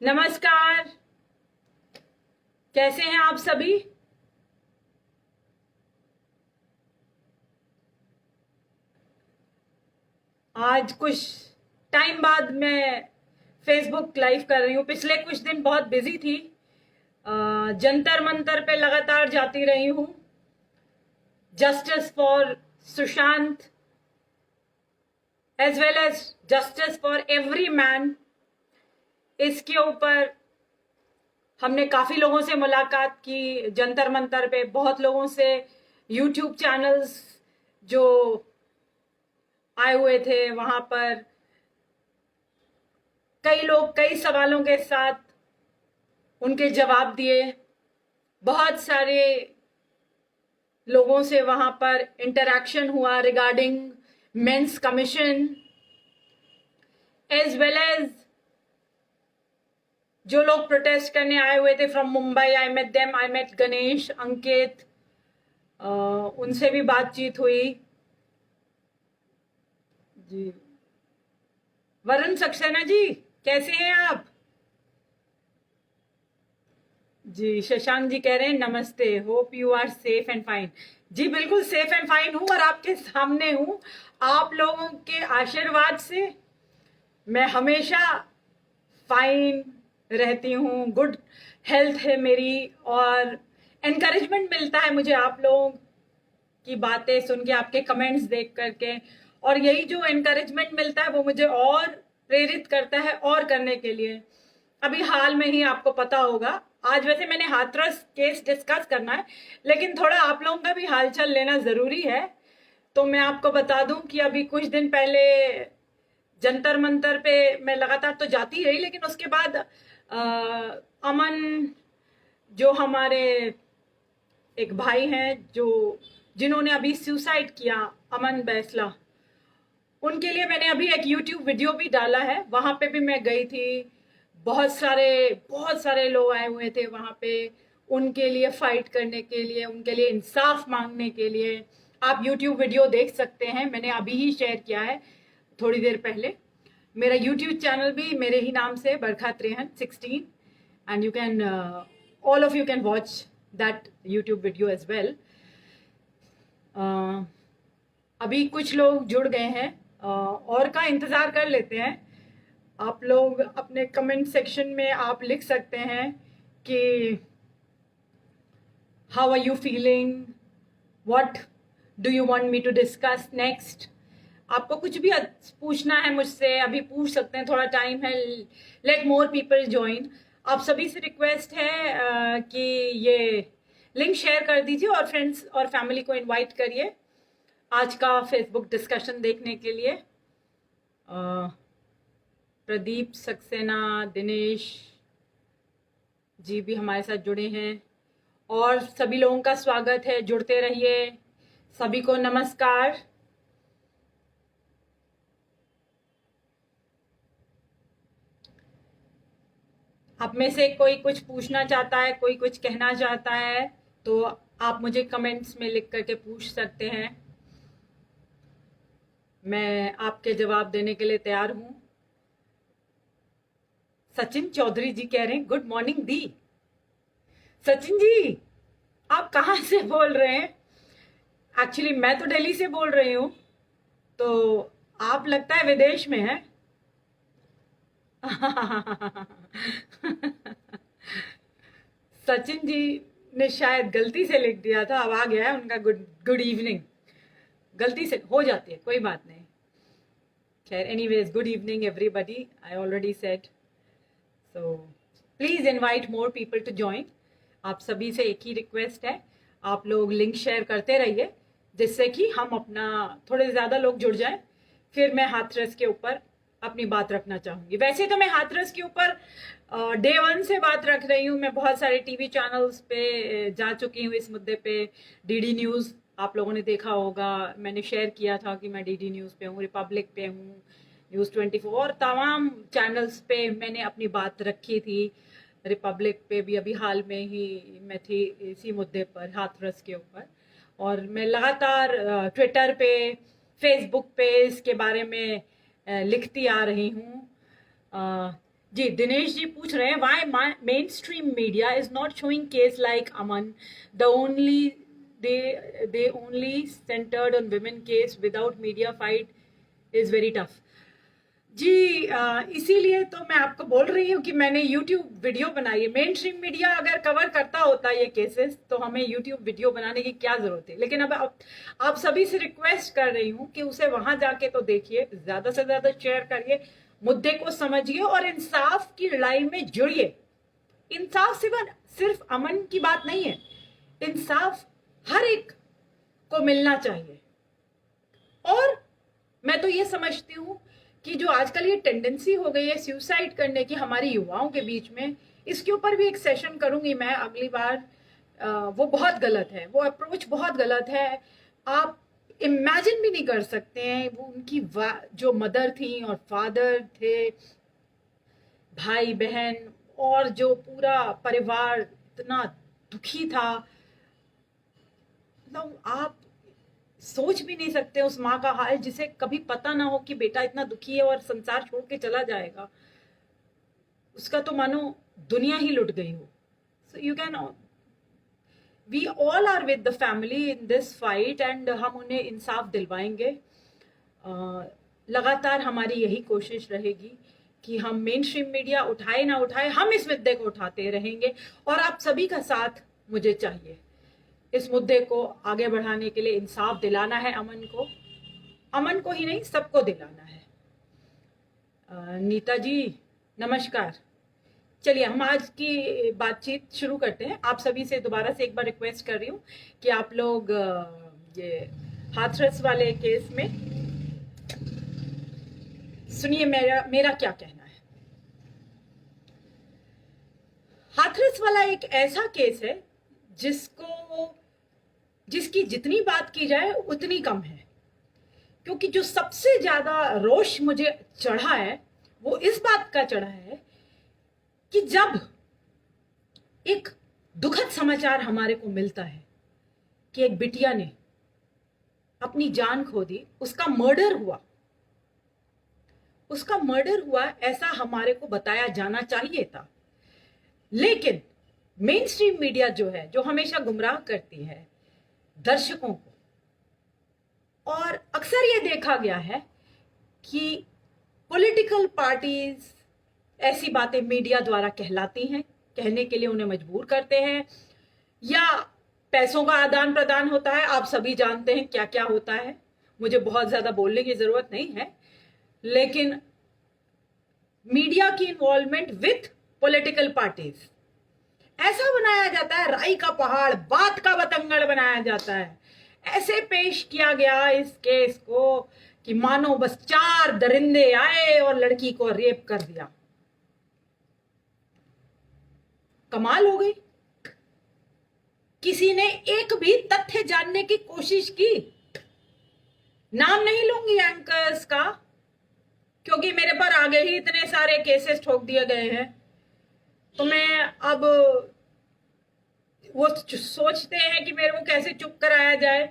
नमस्कार। कैसे हैं आप सभी? आज कुछ टाइम बाद मैं फेसबुक लाइव कर रही हूँ। पिछले कुछ दिन बहुत बिजी थी। जंतर मंतर पे लगातार जाती रही हूँ। Justice for Sushant as well as justice for every man, इसके ऊपर हमने काफी लोगों से मुलाकात की। जंतर मंतर पे बहुत लोगों से, यूट्यूब चैनल्स जो आए हुए थे वहां पर कई लोग कई सवालों के साथ उनके जवाब दिए। बहुत सारे लोगों से वहां पर इंटरैक्शन हुआ regarding men's commission, as well as जो लोग प्रोटेस्ट करने आए हुए थे from Mumbai. I met them, I met Ganesh, Ankit, उनसे भी बातचीत हुई। जी, वरुण सक्सेना जी, कैसे हैं आप? जी, शशांक जी कह रहे हैं नमस्ते, hope you are safe and fine. जी बिल्कुल सेफ एंड फाइन हूं और आपके सामने हूं। आप लोगों के आशीर्वाद से मैं हमेशा फाइन रहती हूँ। गुड हेल्थ है मेरी और एनकरेजमेंट मिलता है मुझे आप लोगों की बातें सुन के, आपके कमेंट्स देख करके। और यही जो एनकरेजमेंट मिलता है वो मुझे और प्रेरित करता है और करने के लिए। अभी हाल में ही आपको पता होगा, आज वैसे मैंने हाथरस केस डिस्कस करना है, लेकिन थोड़ा आप लोगों का भी हालचाल लेना जरूरी है। तो मैं आपको बता दूं कि अभी कुछ दिन पहले जंतर मंतर पे मैं लगातार तो जाती रही, लेकिन उसके बाद अमन, जो हमारे एक भाई हैं जो जिन्होंने अभी सुसाइड किया, अमन बैसला, उनके लिए मैंने अभी एक यूट्यूब वीडियो भी डाला है। वहां पे भी मैं गई थी। बहुत सारे लोग आए हुए थे वहां पे उनके लिए फाइट करने के लिए, उनके लिए इंसाफ मांगने के लिए। आप यूट्यूब वीडियो देख सकते हैं, मैंने अभी ही शेयर किया है थोड़ी देर पहले। मेरा यूट्यूब चैनल भी मेरे ही नाम से, Barkha Trehan 16, and you can all of you can watch that YouTube video as well. अभी कुछ लोग जुड़ गए हैं, और का इंतजार कर लेते हैं। आप लोग अपने कमेंट सेक्शन में आप लिख सकते हैं कि how are you feeling, what do you want me to discuss next. आपको कुछ भी पूछना है मुझसे अभी पूछ सकते हैं, थोड़ा टाइम है। Let more people join. आप सभी से रिक्वेस्ट है कि ये लिंक शेयर कर दीजिए और फ्रेंड्स और फैमिली को इनवाइट करिए आज का फेसबुक डिस्कशन देखने के लिए। प्रदीप सक्सेना, दिनेश जी भी हमारे साथ जुड़े हैं और सभी लोगों का स्वागत है। जुड़ते रहिए। सभी को नमस्कार। आप में से कोई कुछ पूछना चाहता है, कोई कुछ कहना चाहता है, तो आप मुझे कमेंट्स में लिख करके पूछ सकते हैं। मैं आपके जवाब देने के लिए तैयार हूं। सचिन चौधरी जी कह रहे हैं गुड मॉर्निंग दी। सचिन जी, आप कहाँ से बोल रहे हैं? एक्चुअली मैं तो दिल्ली से बोल रही हूँ, तो आप लगता है विदेश में हैं। सचिन जी ने शायद गलती से लिख दिया था, अब आ गया है उनका गुड गुड इवनिंग। गलती से हो जाती है, कोई बात नहीं। खैर, anyways, good evening everybody, I already said. So please invite more people to join. आप सभी से एक ही रिक्वेस्ट है, आप लोग लिंक शेयर करते रहिए जिससे कि हम अपना थोड़े ज्यादा लोग जुड़ जाएं। फिर मैं हाथरस के ऊपर अपनी बात रखना चाहूंगी। वैसे तो मैं हाथरस के ऊपर डे वन से बात रख रही हूँ। मैं बहुत सारे टीवी चैनल्स पे जा चुकी हूँ इस मुद्दे पे। डीडी न्यूज आप लोगों ने देखा होगा, मैंने शेयर किया था कि मैं डीडी न्यूज पे हूँ, रिपब्लिक पे हूँ, न्यूज 24 और तमाम चैनल्स पे मैंने अपनी बात रखी थी। रिपब्लिक पे भी अभी हाल में ही मैं थी इसी मुद्दे पर, हाथरस के ऊपर। और मैं लगातार ट्विटर पे, फेसबुक पे इसके बारे में लिखती आ रही हूँ। जी दिनेश जी पूछ रहे हैं why main stream media is not showing case like Aman the only they only centred on women case without media fight is very tough. जी इसीलिए तो मैं आपको बोल रही हूँ कि मैंने YouTube वीडियो बनाई है। मेन स्ट्रीम मीडिया अगर कवर करता होता ये केसेस तो हमें YouTube वीडियो बनाने की क्या जरूरत है। लेकिन अब आप सभी से रिक्वेस्ट कर रही हूँ कि उसे वहां जाके तो देखिए, ज्यादा से ज्यादा शेयर करिए, मुद्दे को समझिए और इंसाफ की लड़ाई में जुड़िए। इंसाफ सिर्फ अमन की बात नहीं है, इंसाफ हर एक को मिलना चाहिए। और मैं तो ये समझती हूँ कि जो आजकल ये टेंडेंसी हो गई है सुसाइड करने की हमारी युवाओं के बीच में, इसके ऊपर भी एक सेशन करूंगी मैं अगली बार। वो बहुत गलत है, वो अप्रोच बहुत गलत है। आप इमेजिन भी नहीं कर सकते हैं वो उनकी जो मदर थी और फादर थे, भाई बहन और जो पूरा परिवार इतना दुखी था। मतलब आप सोच भी नहीं सकते उस माँ का हाल जिसे कभी पता ना हो कि बेटा इतना दुखी है और संसार छोड़ के चला जाएगा। उसका तो मानो दुनिया ही लुट गई हो। So you can we all are with the family in this fight and हम उन्हें इंसाफ दिलवाएंगे। लगातार हमारी यही कोशिश रहेगी कि हम मेन स्ट्रीम मीडिया उठाए ना उठाए, हम इस मुद्दे को उठाते रहेंगे और आप सभी का साथ मुझे चाहिए। इस मुद्दे को आगे बढ़ाने के लिए इंसाफ दिलाना है अमन को ही नहीं सबको दिलाना है। नीता जी नमस्कार। चलिए हम आज की बातचीत शुरू करते हैं। आप सभी से दोबारा से एक बार रिक्वेस्ट कर रही हूँ कि आप लोग ये हाथरस वाले केस में सुनिए मेरा क्या कहना है। हाथरस वाला एक ऐसा केस है जिसकी जितनी बात की जाए उतनी कम है, क्योंकि जो सबसे ज्यादा रोष मुझे चढ़ा है वो इस बात का चढ़ा है कि जब एक दुखद समाचार हमारे को मिलता है कि एक बिटिया ने अपनी जान खो दी, उसका मर्डर हुआ, ऐसा हमारे को बताया जाना चाहिए था। लेकिन मेन स्ट्रीम मीडिया जो है, जो हमेशा गुमराह करती है दर्शकों को, और अक्सर ये देखा गया है कि पॉलिटिकल पार्टीज ऐसी बातें मीडिया द्वारा कहलाती हैं, कहने के लिए उन्हें मजबूर करते हैं, या पैसों का आदान प्रदान होता है। आप सभी जानते हैं क्या क्या होता है, मुझे बहुत ज्यादा बोलने की जरूरत नहीं है। लेकिन मीडिया की इन्वॉल्वमेंट विथ पॉलिटिकल पार्टीज ऐसा बनाया जाता है, राई का पहाड़ बात का बतंगड़ बनाया जाता है। ऐसे पेश किया गया इस केस को कि मानो बस 4 दरिंदे आए और लड़की को रेप कर दिया। कमाल हो गई। किसी ने एक भी तथ्य जानने की कोशिश की? नाम नहीं लूंगी एंकर्स का, क्योंकि मेरे पर आगे ही इतने सारे केसेस ठोक दिए गए हैं। तो मैं अब वो सोचते हैं कि मेरे को कैसे चुप कराया जाए,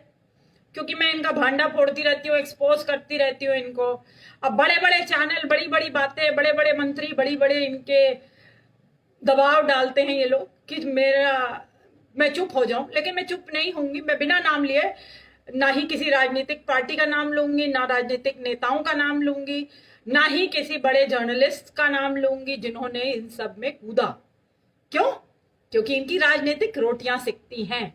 क्योंकि मैं इनका भांडा फोड़ती रहती हूँ, एक्सपोज करती रहती हूँ इनको। अब बड़े बड़े चैनल, बड़ी बड़ी बातें, बड़े बड़े मंत्री, बड़ी बड़े इनके दबाव डालते हैं ये लोग कि मैं चुप हो जाऊं। लेकिन मैं चुप नहीं होंगी। मैं बिना नाम लिए ना ही किसी राजनीतिक पार्टी का नाम लूंगी, ना राजनीतिक नेताओं का नाम लूंगी, ना ही किसी बड़े जर्नलिस्ट का नाम लूंगी जिन्होंने इन सब में कूदा। क्यों? क्योंकि इनकी राजनीतिक रोटियां सिकती हैं।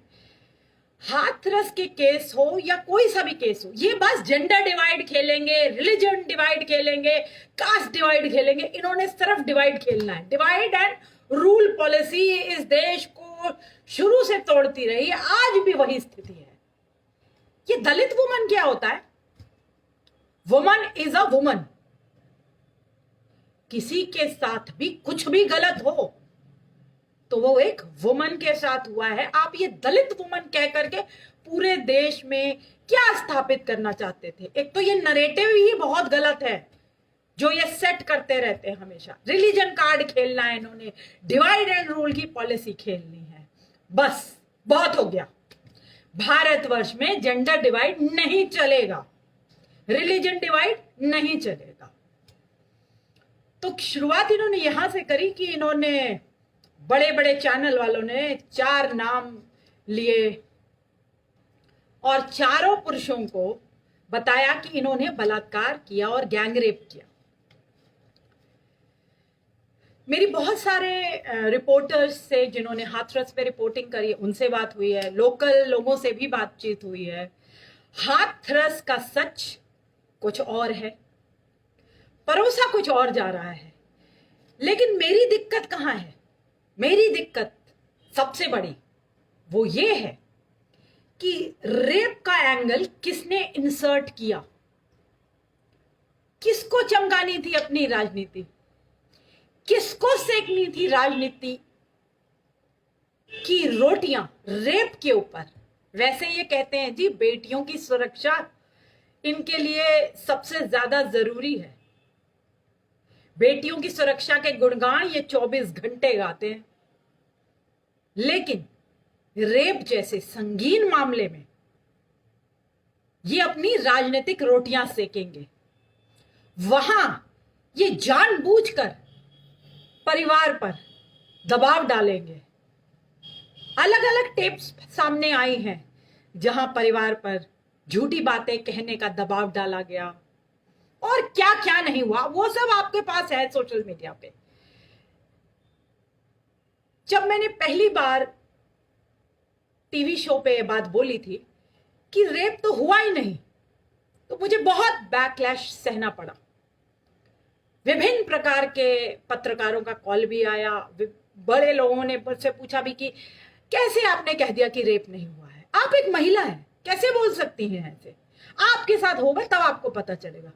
हाथरस के केस हो या कोई सा भी केस हो, ये बस जेंडर डिवाइड खेलेंगे, रिलीजन डिवाइड खेलेंगे, कास्ट डिवाइड खेलेंगे। इन्होंने सिर्फ डिवाइड खेलना है। डिवाइड एंड रूल पॉलिसी इस देश को शुरू से तोड़ती रही है, आज भी वही स्थिति है। ये दलित वुमन क्या होता है? Woman is a woman. किसी के साथ भी कुछ भी गलत हो तो वो एक वुमन के साथ हुआ है। आप ये दलित वुमन कह करके पूरे देश में क्या स्थापित करना चाहते थे? एक तो ये नरेटिव ही बहुत गलत है जो ये सेट करते रहते हैं हमेशा। रिलीजन कार्ड खेलना है इन्होंने, डिवाइड एंड रूल की पॉलिसी खेलनी है। बस बहुत हो गया। भारतवर्ष में जेंडर डिवाइड नहीं चलेगा, रिलीजन डिवाइड नहीं चलेगा। तो शुरुआत इन्होंने यहां से करी कि इन्होंने बड़े बड़े चैनल वालों ने 4 नाम लिए और चारों पुरुषों को बताया कि इन्होंने बलात्कार किया और गैंगरेप किया। मेरी बहुत सारे रिपोर्टर्स से जिन्होंने हाथरस पे रिपोर्टिंग करी उनसे बात हुई है, लोकल लोगों से भी बातचीत हुई है। हाथरस का सच कुछ और है, परोसा कुछ और जा रहा है। लेकिन मेरी दिक्कत कहां है? मेरी दिक्कत सबसे बड़ी वो ये है कि रेप का एंगल किसने इंसर्ट किया, किसको चमकानी थी अपनी राजनीति, किसको सेकनी थी राजनीति की रोटियां रेप के ऊपर। वैसे ये कहते हैं जी बेटियों की सुरक्षा इनके लिए सबसे ज्यादा जरूरी है, बेटियों की सुरक्षा के गुणगान ये 24 घंटे गाते हैं। लेकिन रेप जैसे संगीन मामले में ये अपनी राजनीतिक रोटियां सेकेंगे। वहां ये जानबूझकर परिवार पर दबाव डालेंगे। अलग अलग टेप्स सामने आई हैं जहां परिवार पर झूठी बातें कहने का दबाव डाला गया और क्या क्या नहीं हुआ, वो सब आपके पास है सोशल मीडिया पे। जब मैंने पहली बार टीवी शो पे ये बात बोली थी कि रेप तो हुआ ही नहीं, तो मुझे बहुत बैकलैश सहना पड़ा। विभिन्न प्रकार के पत्रकारों का कॉल भी आया, बड़े लोगों ने मुझसे पूछा भी कि कैसे आपने कह दिया कि रेप नहीं हुआ है, आप एक महिला हैं, कैसे बोल सकती हैं ऐसे, आपके साथ होगा तब आपको पता चलेगा।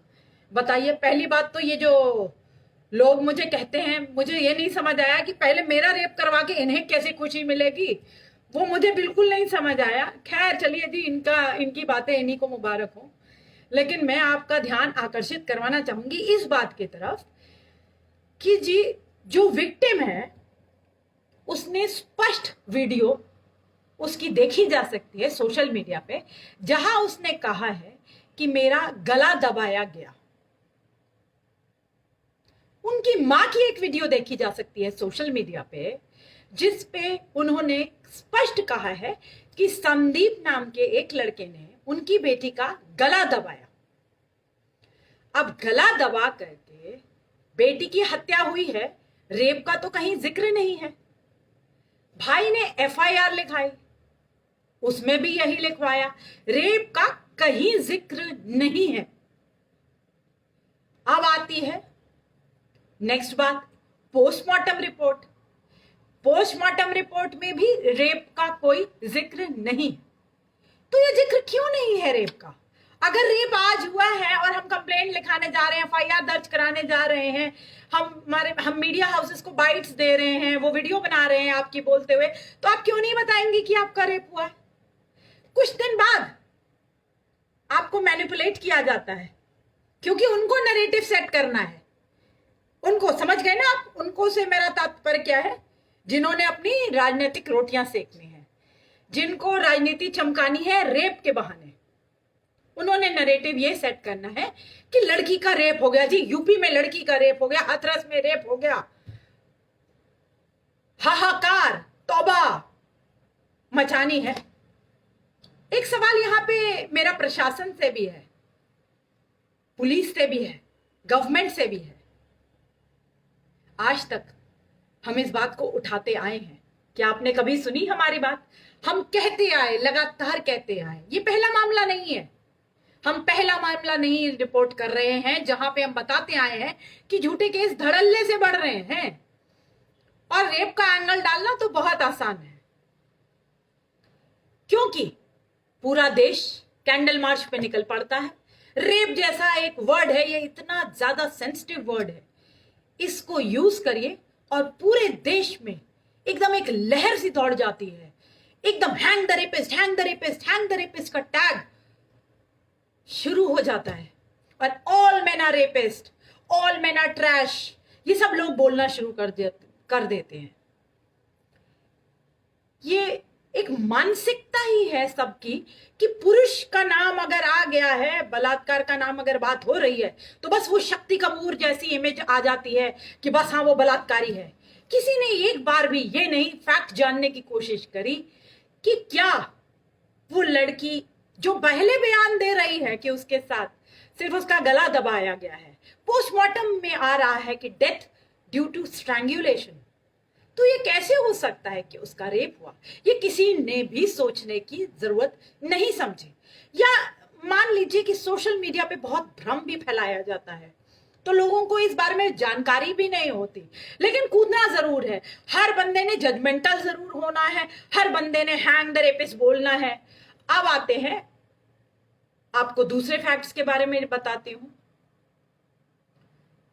बताइए, पहली बात तो ये जो लोग मुझे कहते हैं, मुझे ये नहीं समझ आया कि पहले मेरा रेप करवा के इन्हें कैसे खुशी मिलेगी, वो मुझे बिल्कुल नहीं समझ आया। खैर चलिए जी, इनकी बातें इन्हीं को मुबारक हो। लेकिन मैं आपका ध्यान आकर्षित करवाना चाहूंगी इस बात की तरफ कि जी जो विक्टिम है उसने स्पष्ट वीडियो उसकी देखी जा सकती है सोशल मीडिया पे, जहां उसने कहा है कि मेरा गला दबाया गया। उनकी मां की एक वीडियो देखी जा सकती है सोशल मीडिया पे, जिस पे उन्होंने स्पष्ट कहा है कि संदीप नाम के एक लड़के ने उनकी बेटी का गला दबाया। अब गला दबा करके बेटी की हत्या हुई है, रेप का तो कहीं जिक्र नहीं है। भाई ने एफआईआर लिखाई, उसमें भी यही लिखवाया, रेप का कहीं जिक्र नहीं है। अब आती है नेक्स्ट बात, पोस्टमार्टम रिपोर्ट। पोस्टमार्टम रिपोर्ट में भी रेप का कोई जिक्र नहीं। तो ये जिक्र क्यों नहीं है रेप का? अगर रेप आज हुआ है और हम कंप्लेंट लिखाने जा रहे हैं, एफआईआर दर्ज कराने जा रहे हैं, हम मीडिया हाउसेस को बाइट्स दे रहे हैं, वो वीडियो बना रहे हैं आपकी बोलते हुए, तो आप क्यों नहीं बताएंगे कि आपका रेप हुआ है? कुछ दिन बाद आपको मैनिपुलेट किया जाता है क्योंकि उनको नैरेटिव सेट करना है। उनको समझ गए ना आप? उनको से मेरा तात्पर्य क्या है? जिन्होंने अपनी राजनीतिक रोटियां सेकनी है, जिनको राजनीति चमकानी है रेप के बहाने, उन्होंने नैरेटिव ये सेट करना है कि लड़की का रेप हो गया जी, यूपी में लड़की का रेप हो गया, हाथरस में रेप हो गया, हाहाकार तौबा मचानी है। एक सवाल यहां पे मेरा प्रशासन से भी है, पुलिस से भी है, गवर्नमेंट से भी है। आज तक हम इस बात को उठाते आए हैं, क्या आपने कभी सुनी हमारी बात? हम कहते आए, लगातार कहते आए। ये पहला मामला नहीं है, हम पहला मामला नहीं रिपोर्ट कर रहे हैं जहां पे हम बताते आए हैं कि झूठे केस धड़ल्ले से बढ़ रहे हैं और रेप का एंगल डालना तो बहुत आसान है, क्योंकि पूरा देश कैंडल मार्च पे निकल पड़ता है। रेप जैसा एक वर्ड है, ये इतना ज्यादा सेंसिटिव वर्ड है, इसको यूज करिए और पूरे देश में एकदम एक लहर सी दौड़ जाती है, एकदम hang the rapist, hang the rapist, hang the rapist का टैग शुरू हो जाता है और all men are rapist, all men are trash, ये सब लोग बोलना शुरू कर देते हैं। ये एक मानसिकता ही है सबकी कि पुरुष का नाम अगर आ गया है, बलात्कार का नाम अगर बात हो रही है, तो बस वो शक्ति कपूर जैसी इमेज आ जाती है कि बस हाँ वो बलात्कारी है। किसी ने एक बार भी ये नहीं फैक्ट जानने की कोशिश करी कि क्या वो लड़की जो पहले बयान दे रही है कि उसके साथ सिर्फ उसका गला दबाया गया है, पोस्टमार्टम में आ रहा है कि डेथ ड्यू टू स्ट्रैंगुलेशन, तो ये कैसे हो सकता है कि उसका रेप हुआ? ये किसी ने भी सोचने की जरूरत नहीं समझी। या मान लीजिए कि सोशल मीडिया पे बहुत भ्रम भी फैलाया जाता है, तो लोगों को इस बारे में जानकारी भी नहीं होती, लेकिन कूदना जरूर है। हर बंदे ने जजमेंटल जरूर होना है, हर बंदे ने हैंग द रेपिस्ट बोलना है। अब आते हैं, आपको दूसरे फैक्ट्स के बारे में बताती हूं।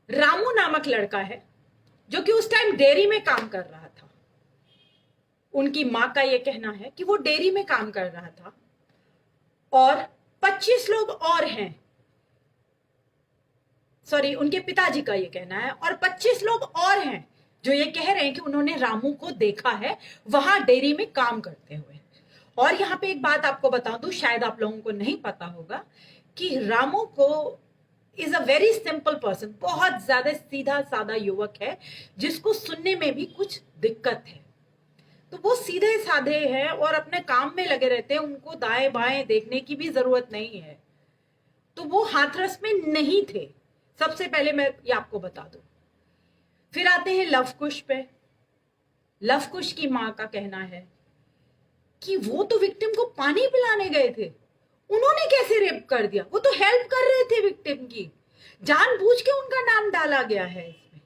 रामू नामक लड़का है जो कि उस टाइम डेयरी में काम कर रहा था। उनकी मां का यह कहना है कि वो डेयरी में काम कर रहा था और 25 लोग और हैं, सॉरी उनके पिताजी का ये कहना है, और 25 लोग और हैं जो ये कह रहे हैं कि उन्होंने रामू को देखा है वहां डेयरी में काम करते हुए। और यहां पे एक बात आपको बता दूं, शायद आप लोगों को नहीं पता होगा कि रामू को is a very simple person, बहुत ज्यादा सीधा साधा युवक है जिसको सुनने में भी कुछ दिक्कत है। तो वो सीधे साधे हैं और अपने काम में लगे रहते हैं, उनको दाएं बाएं देखने की भी जरूरत नहीं है। तो वो हाथरस में नहीं थे, सबसे पहले मैं ये आपको बता दूं। फिर आते हैं लवकुश पे। लवकुश की मां का कहना है कि वो तो विक्टिम को पानी पिलाने गए थे, उन्होंने कैसे रेप कर दिया? वो तो हेल्प कर रहे थे विक्टिम की, जानबूझ के उनका नाम डाला गया है इसमें।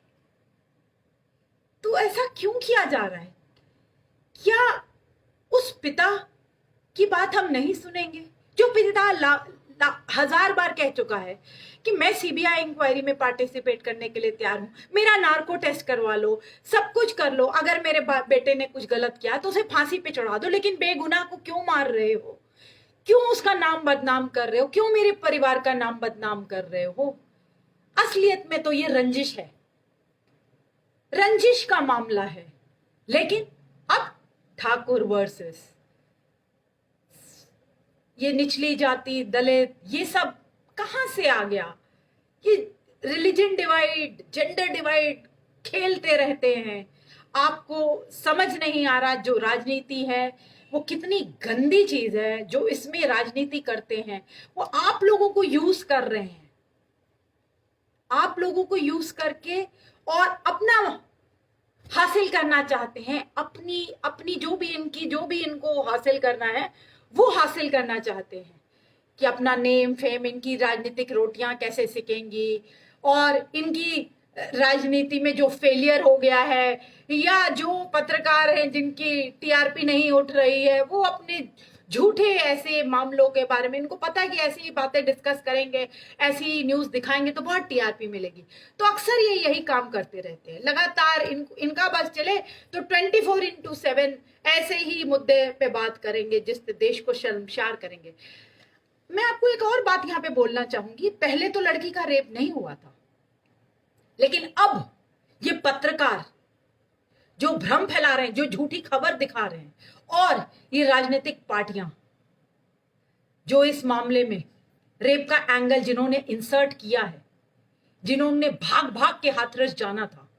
तो ऐसा क्यों किया जा रहा है? क्या उस पिता की बात हम नहीं सुनेंगे जो पिता 1000 बार कह चुका है कि मैं सीबीआई इंक्वायरी में पार्टिसिपेट करने के लिए तैयार हूं, मेरा नार्को टेस्ट करवा लो, सब कुछ कर लो, अगर मेरे बेटे ने कुछ गलत किया तो उसे फांसी पे चढ़ा दो, लेकिन बेगुनाह को क्यों मार रहे हो? क्यों उसका नाम बदनाम कर रहे हो? क्यों मेरे परिवार का नाम बदनाम कर रहे हो? असलियत में तो ये रंजिश है, रंजिश का मामला है। लेकिन अब ठाकुर वर्सेस ये निचली जाति, दलित, ये सब कहां से आ गया? ये रिलीजन डिवाइड, जेंडर डिवाइड खेलते रहते हैं। आपको समझ नहीं आ रहा जो राजनीति है वो कितनी गंदी चीज है। जो इसमें राजनीति करते हैं वो आप लोगों को यूज कर रहे हैं, आप लोगों को यूज करके और अपना हासिल करना चाहते हैं, अपनी जो भी इनको हासिल करना है वो हासिल करना चाहते हैं कि अपना नेम फेम, इनकी राजनीतिक रोटियां कैसे सिकेंगी, और इनकी राजनीति में जो फेलियर हो गया है या जो पत्रकार हैं जिनकी टीआरपी नहीं उठ रही है, वो अपने झूठे ऐसे मामलों के बारे में, इनको पता है कि ऐसी बातें डिस्कस करेंगे, ऐसी न्यूज दिखाएंगे तो बहुत टीआरपी मिलेगी, तो अक्सर ये यही काम करते रहते हैं लगातार। इनका बस चले तो 24/7 ऐसे ही मुद्दे पे बात करेंगे जिससे देश को शर्मसार करेंगे। मैं आपको एक और बात यहाँ पे बोलना चाहूंगी, पहले तो लड़की का रेप नहीं हुआ था, लेकिन अब ये पत्रकार जो भ्रम फैला रहे हैं, जो झूठी खबर दिखा रहे हैं, और ये राजनीतिक पार्टियां जो इस मामले में रेप का एंगल जिन्होंने इंसर्ट किया है, जिन्होंने भाग भाग के हाथरस जाना था,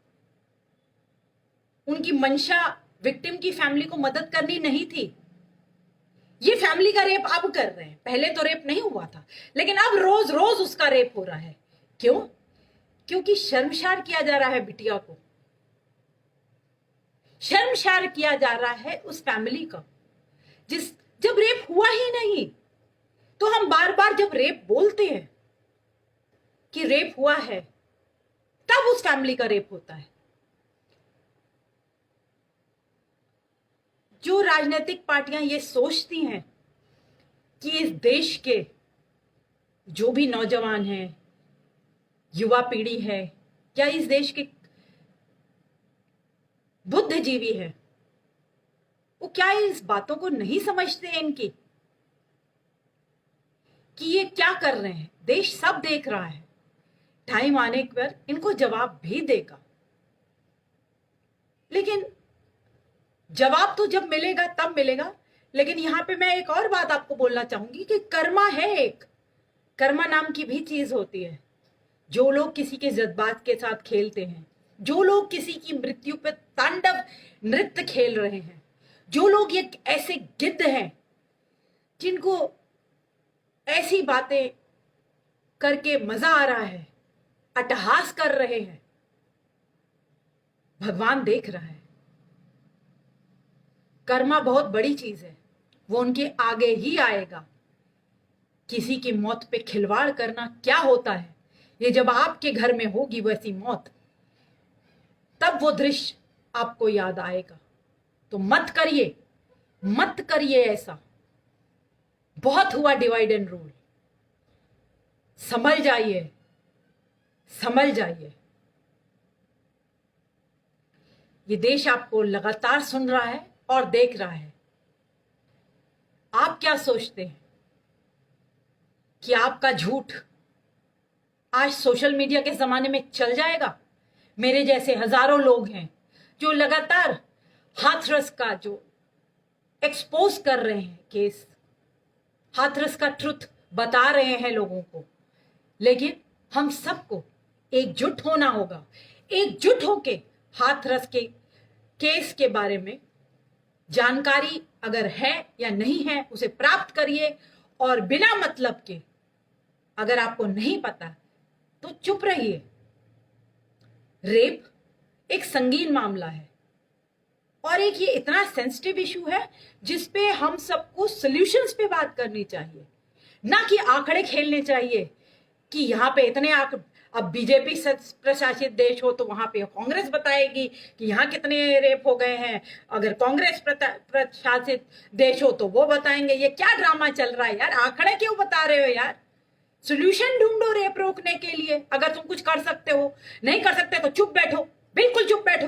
उनकी मंशा विक्टिम की फैमिली को मदद करनी नहीं थी। ये फैमिली का रेप अब कर रहे हैं, पहले तो रेप नहीं हुआ था, लेकिन अब रोज रोज उसका रेप हो रहा है। क्यों? क्योंकि शर्मसार किया जा रहा है बिटिया को, शर्मसार किया जा रहा है उस फैमिली का जब रेप हुआ ही नहीं। तो हम बार बार जब रेप बोलते हैं कि रेप हुआ है, तब उस फैमिली का रेप होता है। जो राजनीतिक पार्टियां ये सोचती हैं कि इस देश के जो भी नौजवान हैं, युवा पीढ़ी है, या इस देश के बुद्धिजीवी है, वो क्या इस बातों को नहीं समझते हैं इनकी कि ये क्या कर रहे हैं? देश सब देख रहा है, टाइम आने पर इनको जवाब भी देगा। लेकिन जवाब तो जब मिलेगा तब मिलेगा लेकिन यहाँ पे मैं एक और बात आपको बोलना चाहूंगी कि कर्मा है, एक कर्मा नाम की भी चीज होती है। जो लोग किसी के जज्बात के साथ खेलते हैं, जो लोग किसी की मृत्यु पे तांडव नृत्य खेल रहे हैं, जो लोग ये ऐसे गिद्ध हैं जिनको ऐसी बातें करके मजा आ रहा है, अट्टहास कर रहे हैं, भगवान देख रहा है। कर्मा बहुत बड़ी चीज है, वो उनके आगे ही आएगा। किसी की मौत पे खिलवाड़ करना क्या होता है, ये जब आपके घर में होगी वैसी मौत, तब वो दृश्य आपको याद आएगा। तो मत करिए, मत करिए ऐसा। बहुत हुआ डिवाइड एंड रूल। संभल जाइए, संभल जाइए। ये देश आपको लगातार सुन रहा है और देख रहा है। आप क्या सोचते हैं कि आपका झूठ आज सोशल मीडिया के जमाने में चल जाएगा? मेरे जैसे हजारों लोग हैं जो लगातार हाथरस का जो एक्सपोज कर रहे हैं केस, हाथरस का ट्रुथ बता रहे हैं लोगों को। लेकिन हम सबको एकजुट होना होगा, एकजुट होके हाथरस के केस के बारे में जानकारी अगर है या नहीं है उसे प्राप्त करिए, और बिना मतलब के अगर आपको नहीं पता तो चुप रहिए। रेप एक संगीन मामला है और एक ये इतना सेंसिटिव इशू है जिसपे हम सबको सॉल्यूशंस पे बात करनी चाहिए, ना कि आंकड़े खेलने चाहिए कि यहाँ पे इतने अब बीजेपी प्रशासित देश हो तो वहां पे कांग्रेस बताएगी कि यहाँ कितने रेप हो गए हैं, अगर कांग्रेस प्रशासित देश हो तो वो बताएंगे। ये क्या ड्रामा चल रहा है यार? आंकड़े क्यों बता रहे हो यार? सोल्यूशन ढूंढो रेप रोकने के लिए। अगर तुम कुछ कर सकते हो, नहीं कर सकते तो चुप बैठो, बिल्कुल चुप बैठो।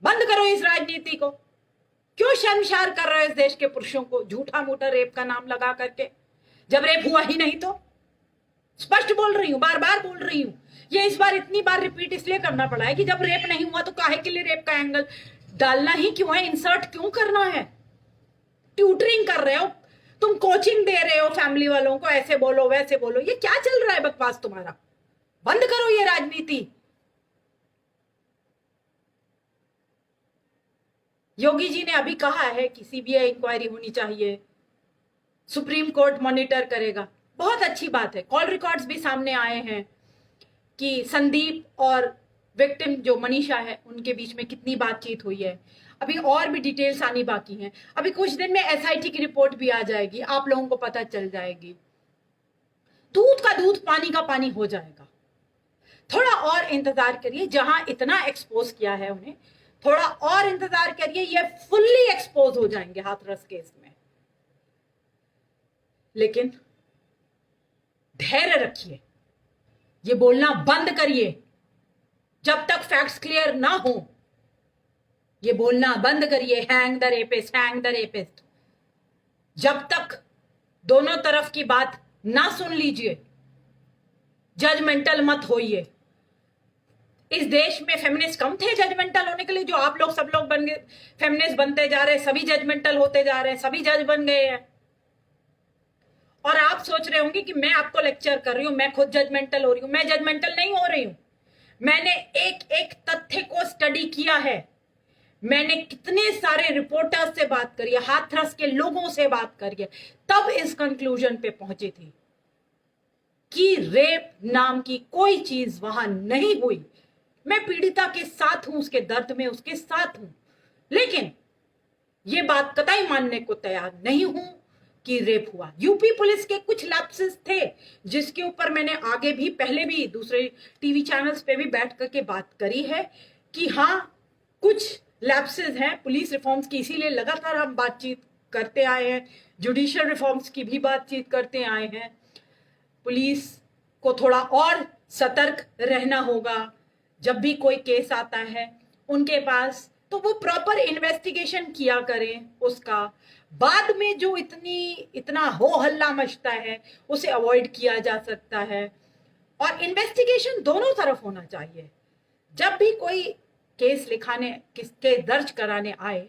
बंद करो इस राजनीति को। क्यों शर्मसार कर रहे हो इस देश के पुरुषों को झूठा मूठा रेप का नाम लगा करके, जब रेप हुआ ही नहीं? तो स्पष्ट बोल रही हूं, बार बार बोल रही हूं। ये इस बार इतनी बार रिपीट इसलिए करना पड़ा है कि जब रेप नहीं हुआ तो काहे के लिए रेप का एंगल डालना ही क्यों है, इंसर्ट क्यों करना है? ट्यूटरिंग कर रहे हो तुम, कोचिंग दे रहे हो फैमिली वालों को, ऐसे बोलो वैसे बोलो। ये क्या चल रहा है बकवास तुम्हारा? बंद करो ये राजनीति। योगी जी ने अभी कहा है कि सीबीआई इंक्वायरी होनी चाहिए, सुप्रीम कोर्ट मॉनिटर करेगा। बहुत अच्छी बात है। कॉल रिकॉर्ड्स भी सामने आए हैं कि संदीप और विक्टिम जो मनीषा है उनके बीच में कितनी बातचीत हुई है। अभी और भी डिटेल्स आनी बाकी हैं। अभी कुछ दिन में एसआईटी की रिपोर्ट भी आ जाएगी, आप लोगों को पता चल जाएगी। दूध का दूध, पानी का पानी हो जाएगा। थोड़ा और इंतजार करिए। जहां इतना एक्सपोज किया है उन्हें, थोड़ा और इंतजार करिए, ये फुल्ली एक्सपोज हो जाएंगे हाथरस केस में। लेकिन धैर्य रखिए, ये बोलना बंद करिए। जब तक फैक्ट्स क्लियर ना हो, ये बोलना बंद करिए, hang the rapist, hang the rapist. जब तक दोनों तरफ की बात ना सुन लीजिए, जजमेंटल मत होइए। इस देश में फेमिनिस्ट कम थे जजमेंटल होने के लिए? जो आप लोग सब लोग बन गए फेमिनिस्ट बनते जा रहे हैं, सभी जजमेंटल होते जा रहे हैं, सभी जज बन गए हैं। और आप सोच रहे होंगे कि मैं आपको लेक्चर कर रही हूं, मैं खुद जजमेंटल हो रही हूं। मैं जजमेंटल नहीं हो रही हूं। मैंने एक एक तथ्य को स्टडी किया है। मैंने कितने सारे रिपोर्टर्स से बात करी है, हाथरस के लोगों से बात करी है, तब इस कंक्लूजन पे पहुंची थी कि रेप नाम की कोई चीज वहां नहीं हुई। मैं पीड़िता के साथ हूं, उसके दर्द में उसके साथ हूं, लेकिन ये बात कतई मानने को तैयार नहीं हूं कि रेप हुआ। यूपी पुलिस के कुछ लैप्सेस थे जिसके ऊपर मैंने आगे भी, पहले भी दूसरे टीवी चैनल्स पे भी बैठ करके बात करी है कि हाँ कुछ लैप्सेस हैं पुलिस रिफॉर्म्स की, इसीलिए लगातार हम बातचीत करते आए हैं। जुडिशियल रिफॉर्म्स की भी बातचीत करते आए हैं। पुलिस को थोड़ा और सतर्क रहना होगा जब भी कोई केस आता है उनके पास, तो वो प्रॉपर इन्वेस्टिगेशन किया करें उसका। बाद में जो इतना हो हल्ला मचता है उसे अवॉइड किया जा सकता है। और इन्वेस्टिगेशन दोनों तरफ होना चाहिए। जब भी कोई केस लिखाने, केस दर्ज कराने आए,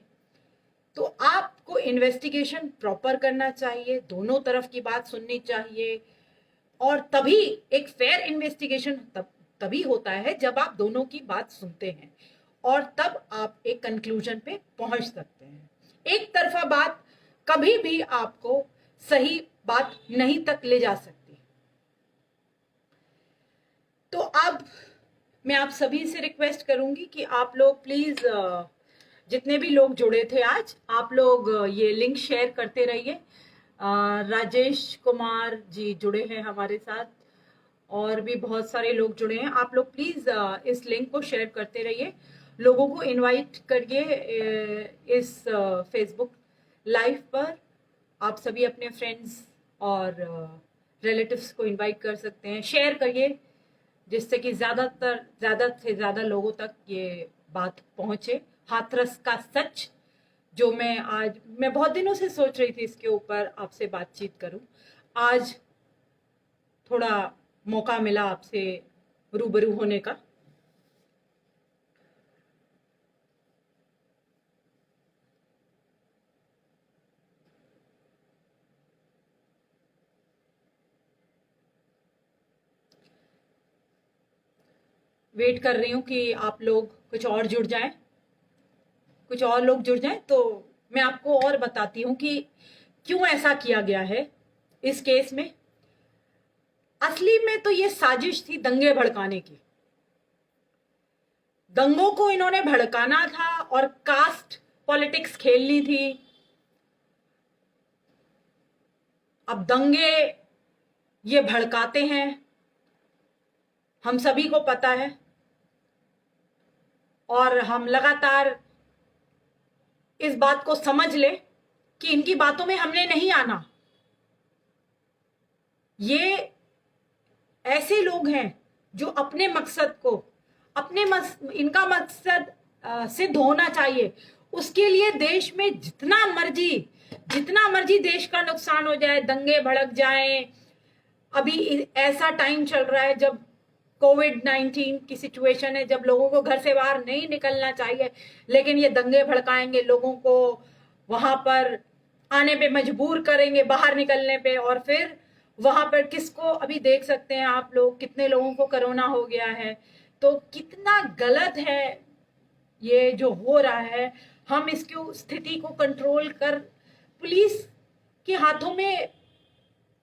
तो आपको इन्वेस्टिगेशन प्रॉपर करना चाहिए, दोनों तरफ की बात सुननी चाहिए, और तभी एक फेयर इन्वेस्टिगेशन तभी होता है जब आप दोनों की बात सुनते हैं, और तब आप एक कंक्लूजन पे पहुंच सकते हैं। एक तरफा बात कभी भी आपको सही बात नहीं तक ले जा सकती। तो अब मैं आप सभी से रिक्वेस्ट करूंगी कि आप लोग प्लीज, जितने भी लोग जुड़े थे आज, आप लोग ये लिंक शेयर करते रहिए। राजेश कुमार जी जुड़े हैं हमारे साथ, और भी बहुत सारे लोग जुड़े हैं। आप लोग प्लीज इस लिंक को शेयर करते रहिए, लोगों को इनवाइट करिए इस फेसबुक लाइव पर। आप सभी अपने फ्रेंड्स और रिलेटिव्स को इनवाइट कर सकते हैं, शेयर करिए, जिससे कि ज़्यादा से ज़्यादा लोगों तक ये बात पहुंचे। हाथरस का सच, जो मैं बहुत दिनों से सोच रही थी इसके ऊपर आपसे बातचीत करूं, आज थोड़ा मौका मिला आपसे रूबरू होने का। वेट कर रही हूँ कि आप लोग कुछ और जुड़ जाएं, कुछ और लोग जुड़ जाएं, तो मैं आपको और बताती हूँ कि क्यों ऐसा किया गया है इस केस में। असली में तो ये साजिश थी दंगे भड़काने की। दंगों को इन्होंने भड़काना था और कास्ट पॉलिटिक्स खेलनी थी। अब दंगे ये भड़काते हैं, हम सभी को पता है, और हम लगातार इस बात को समझ ले कि इनकी बातों में हमने नहीं आना। ये ऐसे लोग हैं जो अपने मकसद को, इनका मकसद सिद्ध होना चाहिए, उसके लिए देश में जितना मर्जी देश का नुकसान हो जाए, दंगे भड़क जाए। अभी ऐसा टाइम चल रहा है जब कोविड-19 की सिचुएशन है, जब लोगों को घर से बाहर नहीं निकलना चाहिए, लेकिन ये दंगे भड़काएंगे, लोगों को वहां पर आने पे मजबूर करेंगे, बाहर निकलने पे, और फिर वहां पर किसको, अभी देख सकते हैं आप लोग, कितने लोगों को कोरोना हो गया है। तो कितना गलत है ये जो हो रहा है। हम इसकी स्थिति को कंट्रोल कर, पुलिस के हाथों में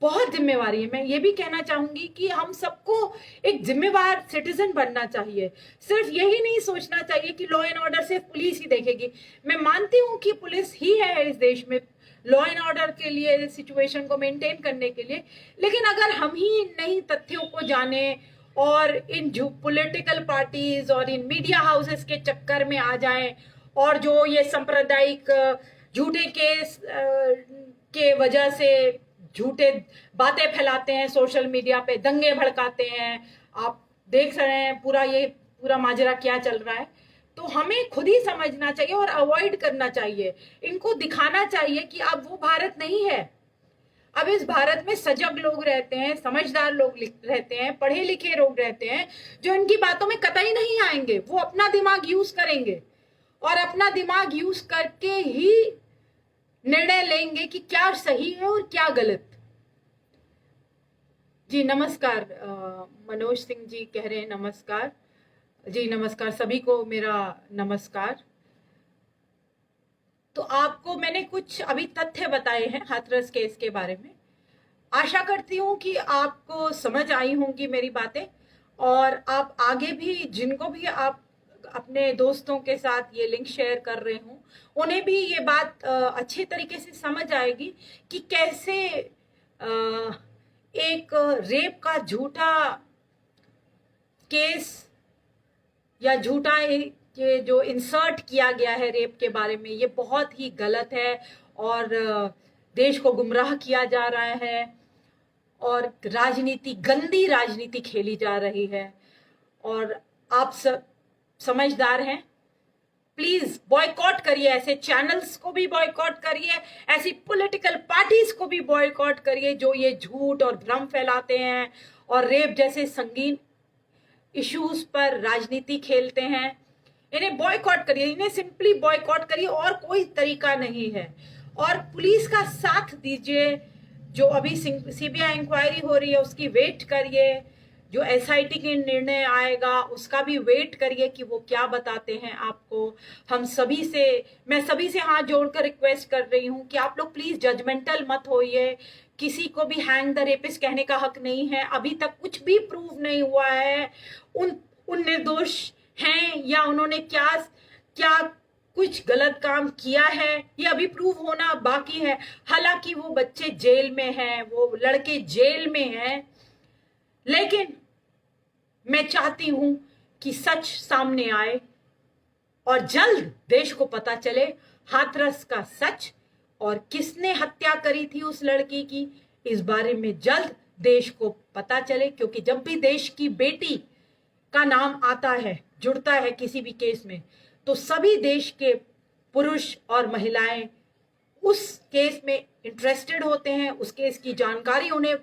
बहुत जिम्मेवारी है। मैं ये भी कहना चाहूंगी कि हम सबको एक जिम्मेवार सिटीजन बनना चाहिए। सिर्फ यही नहीं सोचना चाहिए कि लॉ एंड ऑर्डर सिर्फ पुलिस ही देखेगी। मैं मानती हूँ कि पुलिस ही है इस देश में लॉ एंड ऑर्डर के लिए, सिचुएशन को मेंटेन करने के लिए, लेकिन अगर हम ही नहीं तथ्यों को जाने और इन पॉलिटिकल पार्टीज और इन मीडिया हाउसेस के चक्कर में आ जाएं, और जो ये सांप्रदायिक झूठे केस के वजह से झूठे बातें फैलाते हैं, सोशल मीडिया पे दंगे भड़काते हैं, आप देख रहे हैं पूरा माजरा क्या चल रहा है। तो हमें खुद ही समझना चाहिए और अवॉइड करना चाहिए। इनको दिखाना चाहिए कि अब वो भारत नहीं है। अब इस भारत में सजग लोग रहते हैं, समझदार लोग रहते हैं, पढ़े लिखे लोग रहते हैं, जो इनकी बातों में कतई नहीं आएंगे। वो अपना दिमाग यूज करेंगे, और अपना दिमाग यूज करके ही निर्णय लेंगे कि क्या सही है और क्या गलत। जी नमस्कार, मनोज सिंह जी कह रहे हैं नमस्कार। जी नमस्कार, सभी को मेरा नमस्कार। तो आपको मैंने कुछ अभी तथ्य बताए हैं हाथरस केस के बारे में। आशा करती हूँ कि आपको समझ आई होंगी मेरी बातें, और आप आगे भी, जिनको भी आप अपने दोस्तों के साथ ये लिंक शेयर कर रहे हो, उन्हें भी ये बात अच्छे तरीके से समझ आएगी कि कैसे एक रेप का झूठा केस या झूठा ये जो इंसर्ट किया गया है रेप के बारे में, ये बहुत ही गलत है, और देश को गुमराह किया जा रहा है, और गंदी राजनीति खेली जा रही है। और आप सब समझदार हैं, प्लीज बॉयकॉट करिए, ऐसे चैनल्स को भी बॉयकॉट करिए, ऐसी पॉलिटिकल पार्टीज को भी बॉयकॉट करिए जो ये झूठ और भ्रम फैलाते हैं और रेप जैसे संगीन इश्यूज पर राजनीति खेलते हैं। इन्हें बॉयकॉट करिए, इन्हें सिंपली बॉयकॉट करिए, और कोई तरीका नहीं है। और पुलिस का साथ दीजिए। जो अभी सीबीआई इंक्वायरी हो रही है उसकी वेट करिए, जो एसआईटी के निर्णय आएगा उसका भी वेट करिए कि वो क्या बताते हैं आपको। मैं सभी से हाथ जोड़कर रिक्वेस्ट कर रही हूँ कि आप लोग प्लीज जजमेंटल मत होइए। किसी को भी हैंग द रेपिस्ट कहने का हक नहीं है। अभी तक कुछ भी प्रूव नहीं हुआ है उन निर्दोष हैं या उन्होंने क्या क्या कुछ गलत काम किया है, ये अभी प्रूव होना बाकी है। हालांकि वो बच्चे जेल में हैं, वो लड़के जेल में हैं, लेकिन मैं चाहती हूं कि सच सामने आए और जल्द देश को पता चले हाथरस का सच और किसने हत्या करी थी उस लड़की की। इस बारे में जल्द देश को पता चले, क्योंकि जब भी देश की बेटी का नाम आता है, जुड़ता है किसी भी केस में, तो सभी देश के पुरुष और महिलाएं उस केस में इंटरेस्टेड होते हैं। उस केस की जानकारी उन्हें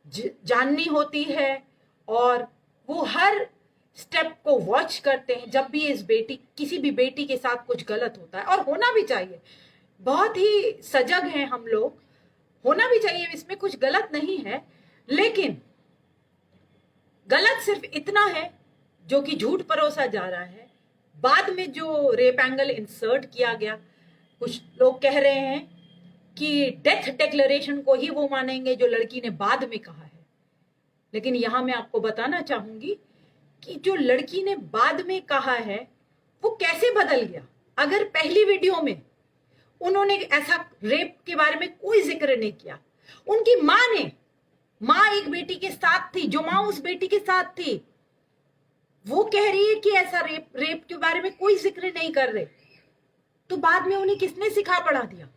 जाननी होती है और वो हर स्टेप को वॉच करते हैं जब भी किसी भी बेटी के साथ कुछ गलत होता है। और होना भी चाहिए, बहुत ही सजग हैं हम लोग, होना भी चाहिए, इसमें कुछ गलत नहीं है। लेकिन गलत सिर्फ इतना है जो कि झूठ परोसा जा रहा है। बाद में जो रेप एंगल इंसर्ट किया गया, कुछ लोग कह रहे हैं कि डेथ डिक्लेरेशन को ही वो मानेंगे जो लड़की ने बाद में कहा है। लेकिन यहां मैं आपको बताना चाहूंगी कि जो लड़की ने बाद में कहा है वो कैसे बदल गया। अगर पहली वीडियो में उन्होंने ऐसा रेप के बारे में कोई जिक्र नहीं किया, उनकी माँ एक बेटी के साथ थी, जो माँ उस बेटी के साथ थी, वो कह रही है कि ऐसा रेप के बारे में कोई जिक्र नहीं कर रहे, तो बाद में उन्हें किसने सिखा पढ़ा दिया?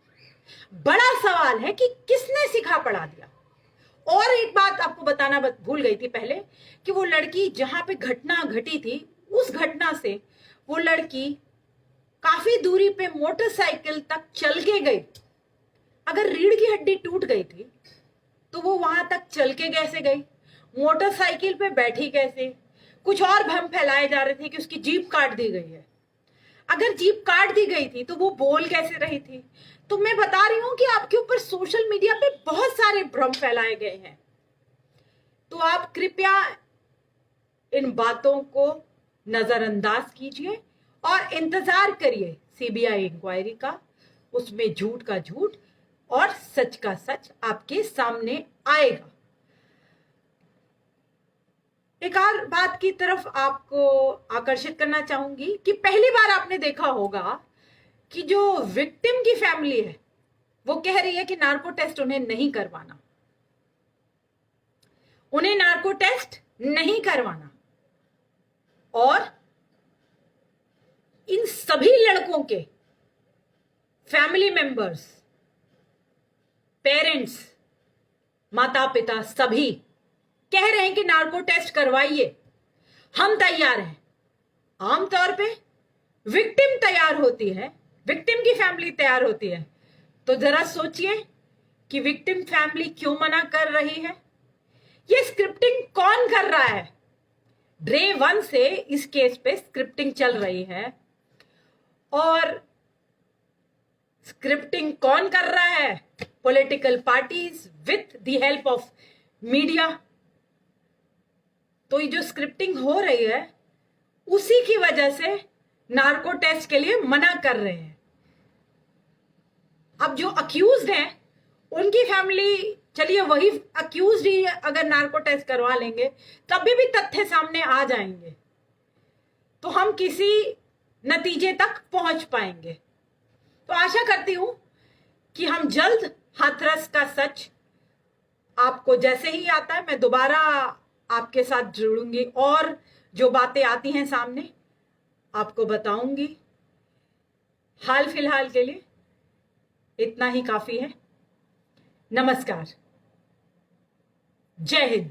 बड़ा सवाल है कि किसने सिखा पढ़ा दिया। और एक बात आपको बताना भूल गई थी पहले, कि वो लड़की जहां पे घटना घटी थी, उस घटना से वो लड़की काफी दूरी पे मोटरसाइकिल तक चल के गई। अगर रीढ़ की हड्डी टूट गई थी तो वो वहां तक चल के कैसे गई? मोटरसाइकिल पे बैठी कैसे? कुछ और भ्रम फैलाए जा रहे थे कि उसकी जीप काट दी गई है। अगर जीप काट दी गई थी तो वो बोल कैसे रही थी? तो मैं बता रही हूं कि आपके ऊपर सोशल मीडिया पे बहुत सारे भ्रम फैलाए गए हैं। तो आप कृपया इन बातों को नजरअंदाज कीजिए और इंतजार करिए सीबीआई इंक्वायरी का। उसमें झूठ का झूठ और सच का सच आपके सामने आएगा। एक और बात की तरफ आपको आकर्षित करना चाहूंगी कि पहली बार आपने देखा होगा कि जो विक्टिम की फैमिली है वो कह रही है कि नार्को टेस्ट उन्हें नहीं करवाना, उन्हें नार्को टेस्ट नहीं करवाना। और इन सभी लड़कों के फैमिली मेंबर्स, पेरेंट्स, माता पिता सभी कह रहे हैं कि नार्को टेस्ट करवाइए, हम तैयार हैं। आमतौर पे विक्टिम तैयार होती है, विक्टिम की फैमिली तैयार होती है, तो जरा सोचिए कि विक्टिम फैमिली क्यों मना कर रही है। ये स्क्रिप्टिंग कौन कर रहा है? डे 1 से इस केस पे स्क्रिप्टिंग चल रही है। और स्क्रिप्टिंग कौन कर रहा है? Political parties with the help of media. तो ये जो स्क्रिप्टिंग हो रही है उसी की वजह से नार्को टेस्ट के लिए मना कर रहे हैं। अब जो अक्यूज्ड हैं उनकी फैमिली, चलिए वही अक्यूज्ड ही अगर नार्को टेस्ट करवा लेंगे तभी भी तथ्य सामने आ जाएंगे, तो हम किसी नतीजे तक पहुंच पाएंगे। तो आशा करती हूं कि हम जल्द हाथरस का सच आपको जैसे ही आता है मैं दोबारा आपके साथ जुड़ूंगी और जो बातें आती हैं सामने आपको बताऊंगी। हाल फिलहाल के लिए इतना ही काफी है। नमस्कार, जय हिंद।